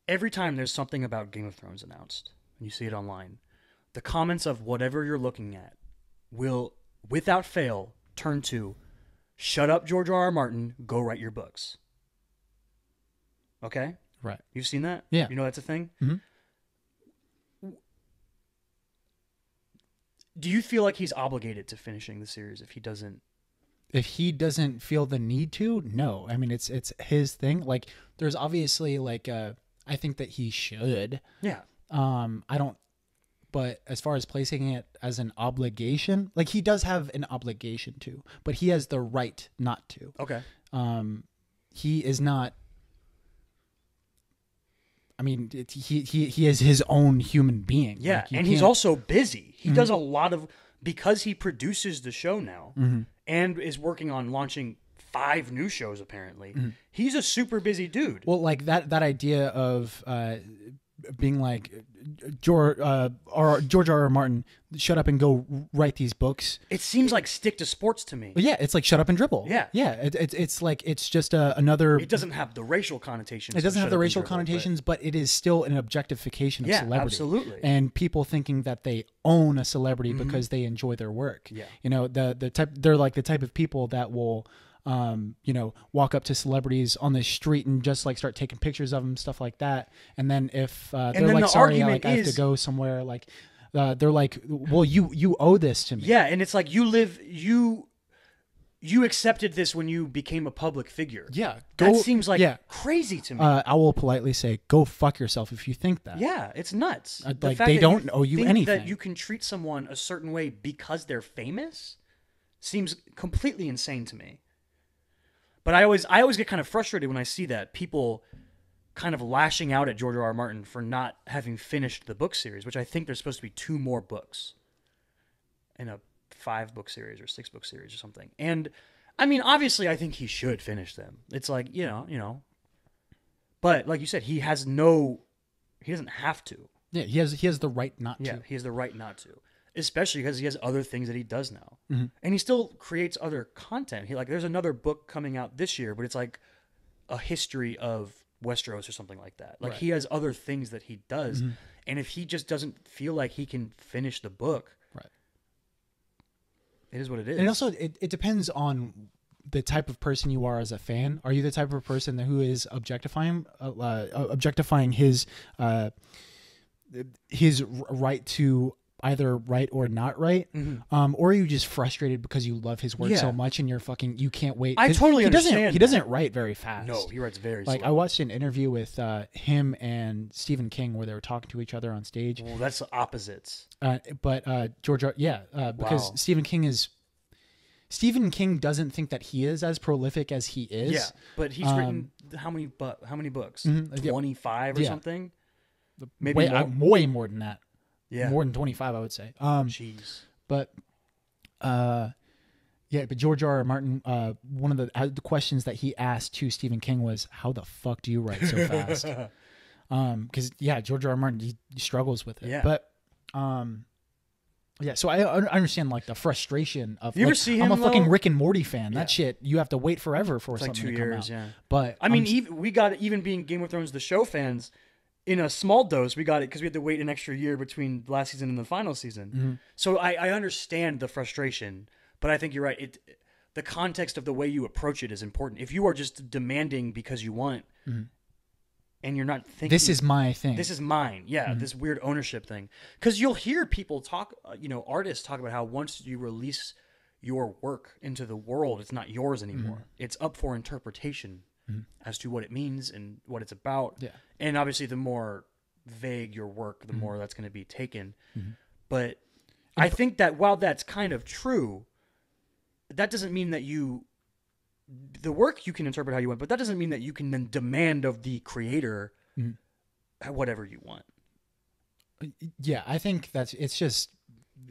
every time there's something about Game of Thrones announced, and you see it online, the comments of whatever you're looking at will, without fail, turn to, shut up, George R. R. Martin, go write your books. Okay? Right. You've seen that? Yeah. You know that's a thing? Mm-hmm. Do you feel like he's obligated to finishing the series if he doesn't? If he doesn't feel the need to, no. I mean, it's his thing. Like, there's obviously like I think that he should. Yeah. I don't. But as far as placing it as an obligation, like he does have an obligation to, but he has the right not to. Okay. He is not. I mean, he is his own human being. Yeah, like, and he's also busy. He does a lot of, because he produces the show now and is working on launching 5 new shows apparently. He's a super busy dude. Well, like that idea of being like George R. R. Martin, shut up and go write these books. It seems like stick to sports to me. But yeah, it's like shut up and dribble. Yeah. It's like it's just another. It doesn't have the racial connotations. It doesn't have the racial connotations, but it is still an objectification of celebrity. Absolutely. And people thinking that they own a celebrity because they enjoy their work. Yeah. You know, they're like the type of people that will walk up to celebrities on the street and just like start taking pictures of them, stuff like that. And then if they're like, sorry, I have to go somewhere, like they're like, well, you owe this to me. Yeah, and it's like you accepted this when you became a public figure. Yeah, that seems like crazy to me. I will politely say, go fuck yourself if you think that. Yeah, it's nuts. Like they don't owe you anything. That you can treat someone a certain way because they're famous seems completely insane to me. But I always get kind of frustrated when I see that people kind of lashing out at George R. R. Martin for not having finished the book series, which I think there's supposed to be 2 more books in a 5-book series or 6-book series or something. And I mean, obviously, I think he should finish them. It's like you know, but like you said, he doesn't have to. Yeah, he has the right not to. Yeah, he has the right not to. Especially because he has other things that he does now. Mm-hmm. And he still creates other content. There's another book coming out this year, but it's like a history of Westeros or something like that. Like he has other things that he does. Mm-hmm. And if he just doesn't feel like he can finish the book, right, it is what it is. And also it depends on the type of person you are as a fan. Are you the type of person who is objectifying his right to either right or not right, or are you just frustrated because you love his work so much and you can't wait? I totally understand. He doesn't write very fast. No, he writes very slow. slow. I watched an interview with him and Stephen King where they were talking to each other on stage. Well, that's opposites. But George, because Stephen King doesn't think that he is as prolific as he is. Yeah, but he's written how many books? 25 or something? Maybe way more than that. Yeah, more than 25, I would say. Jeez. But but George R. R. Martin, one of the questions that he asked to Stephen King was, "How the fuck do you write so fast?" Because George R. R. Martin he struggles with it. Yeah. But so I understand like the frustration of. You ever see him? I'm a fucking Rick and Morty fan. That shit you have to wait forever for something like 2 to come years. out. Yeah. But I mean, even being Game of Thrones the show fans. In a small dose, we got it because we had to wait an extra year between last season and the final season. Mm-hmm. So I understand the frustration, but I think you're right. The context of the way you approach it is important. If you are just demanding because you want, and you're not thinking, this is my thing. This is mine. Yeah, this weird ownership thing. Because you'll hear people talk, artists talk about how once you release your work into the world, it's not yours anymore. It's up for interpretation. As to what it means and what it's about. Yeah. And obviously the more vague your work, the more that's going to be taken. But I think that while that's kind of true, that doesn't mean that the work you can interpret how you want, but that doesn't mean that you can then demand of the creator whatever you want. Yeah, I think it's just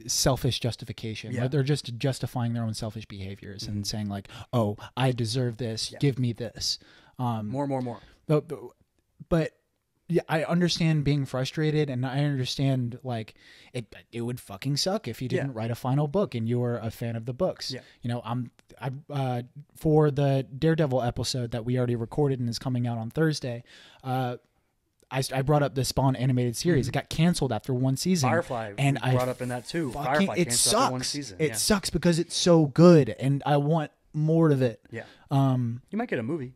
selfish justification. Yeah. Right? They're just justifying their own selfish behaviors and saying like, "Oh, I deserve this. Give me this." More. But yeah, I understand being frustrated, and I understand like it would fucking suck if you didn't write a final book and you were a fan of the books. Yeah. You know, I for the Daredevil episode that we already recorded and is coming out on Thursday. I brought up the Spawn animated series. It got canceled after one season. Firefly, and I brought up in that too. Firefly it canceled after one sucks. season. It sucks because it's so good, and I want more of it. Yeah. You might get a movie.